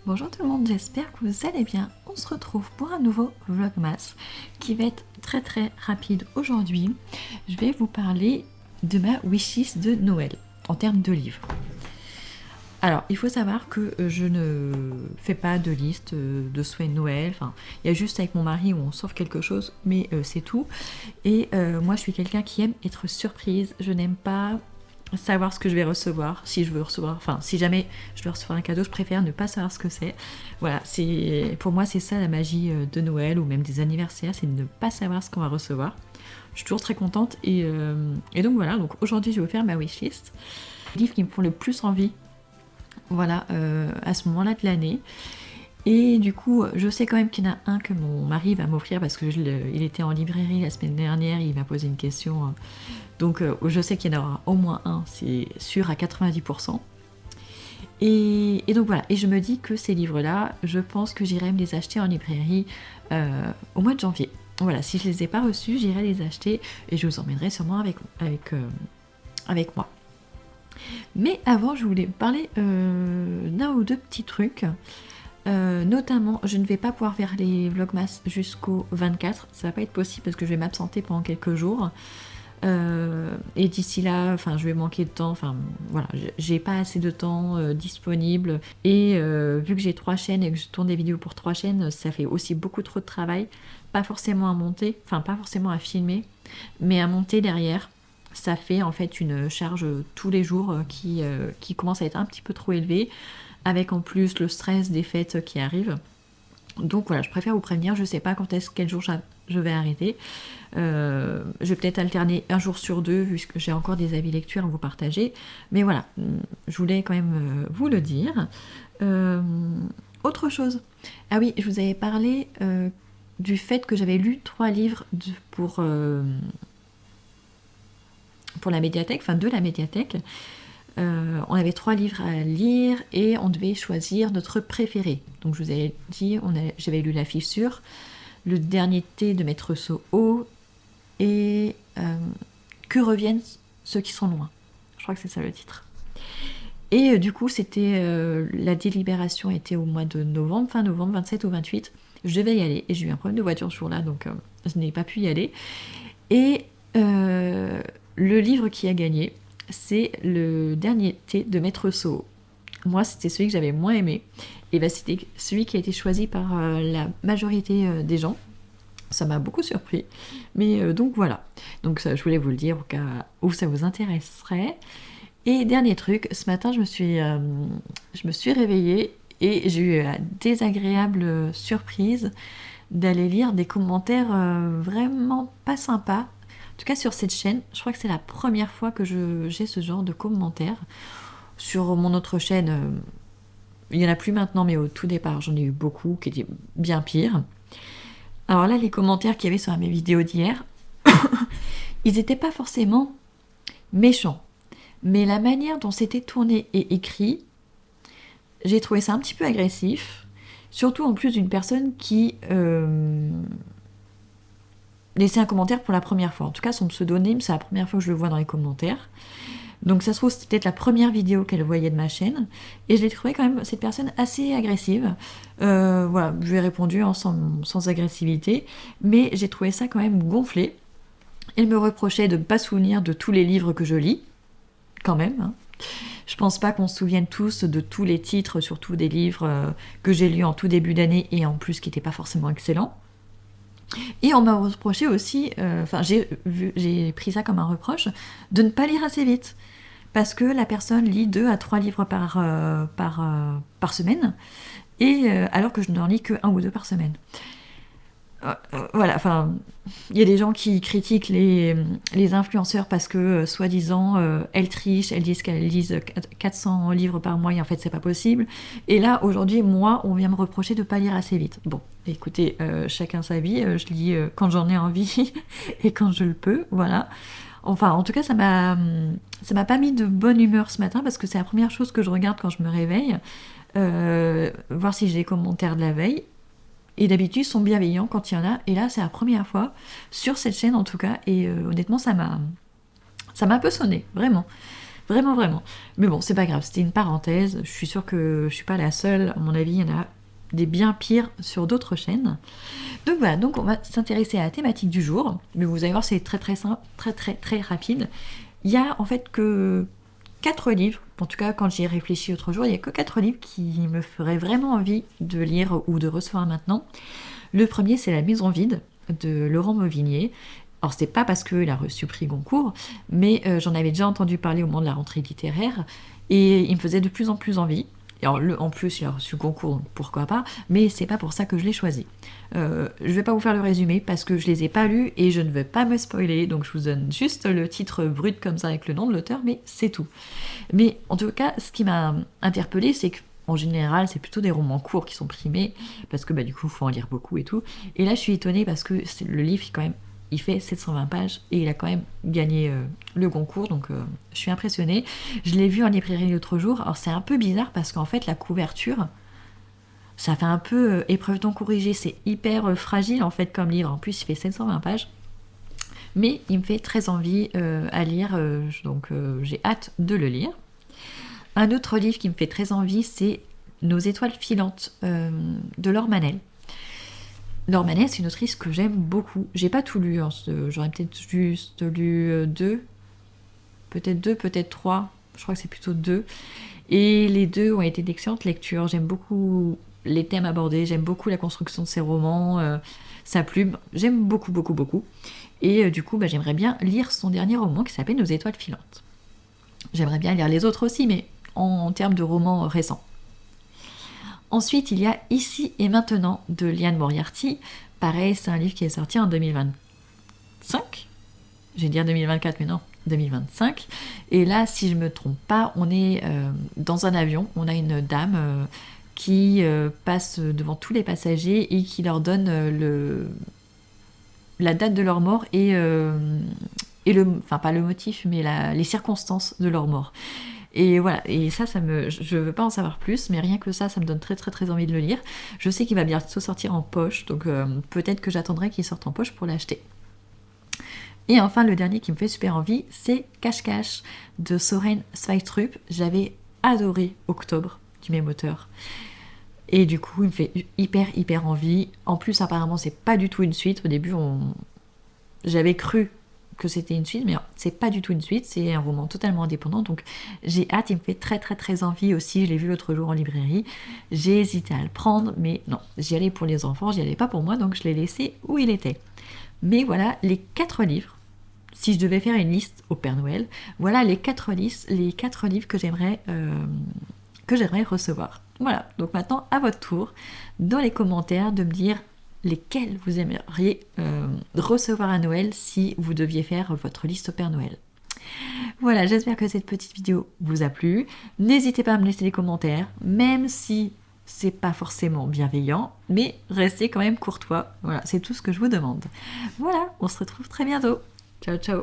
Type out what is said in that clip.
Bonjour tout le monde, j'espère que vous allez bien. On se retrouve pour un nouveau Vlogmas qui va être très rapide aujourd'hui. Je vais vous parler de ma wishlist de Noël en termes de livres. Alors, il faut savoir que je ne fais pas de liste de souhaits de Noël. Enfin, il y a juste avec mon mari où on sauve quelque chose, mais c'est tout. Et moi, je suis quelqu'un qui aime être surprise. Je n'aime pas savoir ce que je vais recevoir, si je veux recevoir, enfin si jamais je dois recevoir un cadeau, je préfère ne pas savoir ce que c'est. Voilà, pour moi c'est ça la magie de Noël ou même des anniversaires, c'est de ne pas savoir ce qu'on va recevoir. Je suis toujours très contente et donc voilà, donc aujourd'hui je vais vous faire ma wishlist. Les livres qui me font le plus envie, voilà, à ce moment-là de l'année. Et du coup, je sais quand même qu'il y en a un que mon mari va m'offrir parce que il était en librairie la semaine dernière, il m'a posé une question. Donc je sais qu'il y en aura au moins un, c'est sûr à 90%. Et donc voilà, et je me dis que ces livres-là, je pense que j'irai me les acheter en librairie au mois de janvier. Voilà, si je les ai pas reçus, j'irai les acheter et je vous emmènerai sûrement avec moi. Mais avant, je voulais parler d'un ou deux petits trucs. Notamment, je ne vais pas pouvoir faire les vlogmas jusqu'au 24, ça va pas être possible parce que je vais m'absenter pendant quelques jours. Et d'ici là, enfin, je vais manquer de temps. Enfin, voilà, j'ai pas assez de temps disponible. Et vu que j'ai 3 chaînes et que je tourne des vidéos pour 3 chaînes, ça fait aussi beaucoup trop de travail. Pas forcément à monter, enfin pas forcément à filmer, mais à monter derrière. Ça fait en fait une charge tous les jours qui commence à être un petit peu trop élevée, avec en plus le stress des fêtes qui arrivent. Donc voilà, je préfère vous prévenir, je sais pas quel jour je vais arrêter. Je vais peut-être alterner un jour sur deux, vu que j'ai encore des avis lecture à vous partager. Mais voilà, je voulais quand même vous le dire. Autre chose. Ah oui, je vous avais parlé du fait que j'avais lu 3 livres pour la médiathèque, enfin de la médiathèque. On avait 3 livres à lire et on devait choisir notre préféré. Donc je vous avais dit, j'avais lu La Fissure, Le Dernier Thé de Maître Soho et Que reviennent ceux qui sont loin. Je crois que c'est ça le titre. Et du coup, c'était la délibération était au mois de novembre, fin novembre, 27 ou 28. Je devais y aller et j'ai eu un problème de voiture ce jour-là, donc je n'ai pas pu y aller. Et le livre qui a gagné, c'est Le Dernier Thé de Maître Soho. Moi, c'était celui que j'avais moins aimé. Et ben, c'était celui qui a été choisi par la majorité des gens. Ça m'a beaucoup surpris. Mais donc voilà. Donc ça, je voulais vous le dire au cas où ça vous intéresserait. Et dernier truc, ce matin, je me suis réveillée et j'ai eu la désagréable surprise d'aller lire des commentaires vraiment pas sympas. En tout cas sur cette chaîne, je crois que c'est la première fois que j'ai ce genre de commentaires. Sur mon autre chaîne, il n'y en a plus maintenant, mais au tout départ, j'en ai eu beaucoup qui étaient bien pires. Alors là, les commentaires qu'il y avait sur mes vidéos d'hier, ils n'étaient pas forcément méchants. Mais la manière dont c'était tourné et écrit, j'ai trouvé ça un petit peu agressif. Surtout en plus d'une personne qui laissait un commentaire pour la première fois. En tout cas, son pseudonyme, c'est la première fois que je le vois dans les commentaires. Donc ça se trouve, c'était peut-être la première vidéo qu'elle voyait de ma chaîne. Et je l'ai trouvé quand même, cette personne, assez agressive. Voilà, je lui ai répondu sans agressivité. Mais j'ai trouvé ça quand même gonflé. Elle me reprochait de ne pas souvenir de tous les livres que je lis. Quand même, hein. Je pense pas qu'on se souvienne tous de tous les titres, surtout des livres que j'ai lus en tout début d'année et en plus qui n'étaient pas forcément excellents. Et on m'a reproché aussi, j'ai pris ça comme un reproche, de ne pas lire assez vite. Parce que la personne lit 2 à 3 livres par semaine, et alors que je n'en lis que 1 ou 2 par semaine. Voilà, enfin, il y a des gens qui critiquent les influenceurs parce que, soi-disant, elles trichent, elles disent qu'elles lisent 400 livres par mois et en fait, c'est pas possible. Et là, aujourd'hui, moi, on vient me reprocher de pas lire assez vite. Bon, écoutez, chacun sa vie, je lis quand j'en ai envie et quand je le peux, voilà. Enfin, en tout cas, ça m'a pas mis de bonne humeur ce matin parce que c'est la première chose que je regarde quand je me réveille, voir si j'ai les commentaires de la veille. Et d'habitude, ils sont bienveillants quand il y en a. Et là, c'est la première fois, sur cette chaîne en tout cas. Et honnêtement, ça m'a un peu sonné, vraiment. Vraiment, vraiment. Mais bon, c'est pas grave, c'était une parenthèse. Je suis sûre que je suis pas la seule. À mon avis, il y en a des bien pires sur d'autres chaînes. Donc voilà, donc on va s'intéresser à la thématique du jour. Mais vous allez voir, c'est très très simple, très très très rapide. Il y a en fait que 4 livres, en tout cas quand j'y ai réfléchi l'autre jour, il n'y a que 4 livres qui me feraient vraiment envie de lire ou de recevoir maintenant. Le premier, c'est La Maison vide de Laurent Mauvignier. Alors c'est pas parce qu'il a reçu prix Goncourt, mais j'en avais déjà entendu parler au moment de la rentrée littéraire, et il me faisait de plus en plus envie. Et alors, en plus, il a reçu Goncourt, donc pourquoi pas, mais c'est pas pour ça que je l'ai choisi. Je vais pas vous faire le résumé parce que je les ai pas lus et je ne veux pas me spoiler, donc je vous donne juste le titre brut comme ça avec le nom de l'auteur, mais c'est tout. Mais en tout cas, ce qui m'a interpellée, c'est que en général, c'est plutôt des romans courts qui sont primés, parce que bah, du coup, il faut en lire beaucoup et tout. Et là, je suis étonnée parce que le livre, quand même, il fait 720 pages et il a quand même gagné le Goncourt, donc je suis impressionnée. Je l'ai vu en librairie l'autre jour. Alors, c'est un peu bizarre parce qu'en fait, la couverture, ça fait un peu épreuve d'en corriger. C'est hyper fragile en fait comme livre. En plus, il fait 720 pages. Mais il me fait très envie à lire, donc j'ai hâte de le lire. Un autre livre qui me fait très envie, c'est Nos étoiles filantes de Laure Manel. Laure Manel, c'est une autrice que j'aime beaucoup. J'ai pas tout lu, hein, j'aurais peut-être juste lu deux, peut-être trois. Je crois que c'est plutôt deux. Et les deux ont été d'excellentes lectures. J'aime beaucoup les thèmes abordés, j'aime beaucoup la construction de ses romans, sa plume. J'aime beaucoup, beaucoup, beaucoup. Et du coup, bah, j'aimerais bien lire son dernier roman qui s'appelle Nos étoiles filantes. J'aimerais bien lire les autres aussi, mais en termes de romans récents. Ensuite, il y a Ici et maintenant de Liane Moriarty. Pareil, c'est un livre qui est sorti en 2025. J'ai dit 2024, mais non, 2025. Et là, si je ne me trompe pas, on est dans un avion. On a une dame qui passe devant tous les passagers et qui leur donne la date de leur mort et enfin pas le motif, mais les circonstances de leur mort. Et voilà, et ça je veux pas en savoir plus, mais rien que ça me donne très très très envie de le lire. Je sais qu'il va bientôt sortir en poche, donc peut-être que j'attendrai qu'il sorte en poche pour l'acheter. Et enfin, le dernier qui me fait super envie, c'est Cache-Cache de Soren Sveistrup. J'avais adoré Octobre du même auteur. Et du coup, il me fait hyper envie. En plus, apparemment, c'est pas du tout une suite. Au début, j'avais cru que c'était une suite, mais c'est pas du tout une suite, c'est un roman totalement indépendant, donc j'ai hâte, il me fait très très très envie aussi. Je l'ai vu l'autre jour en librairie, j'ai hésité à le prendre, mais non, j'y allais pour les enfants, j'y allais pas pour moi, donc je l'ai laissé où il était. Mais voilà les 4 livres, si je devais faire une liste au Père Noël, voilà les 4 livres que j'aimerais recevoir. Voilà, donc maintenant à votre tour, dans les commentaires, de me dire lesquels vous aimeriez recevoir à Noël si vous deviez faire votre liste au Père Noël. Voilà, j'espère que cette petite vidéo vous a plu. N'hésitez pas à me laisser des commentaires, même si c'est pas forcément bienveillant, mais restez quand même courtois. Voilà, c'est tout ce que je vous demande. Voilà, on se retrouve très bientôt. Ciao, ciao.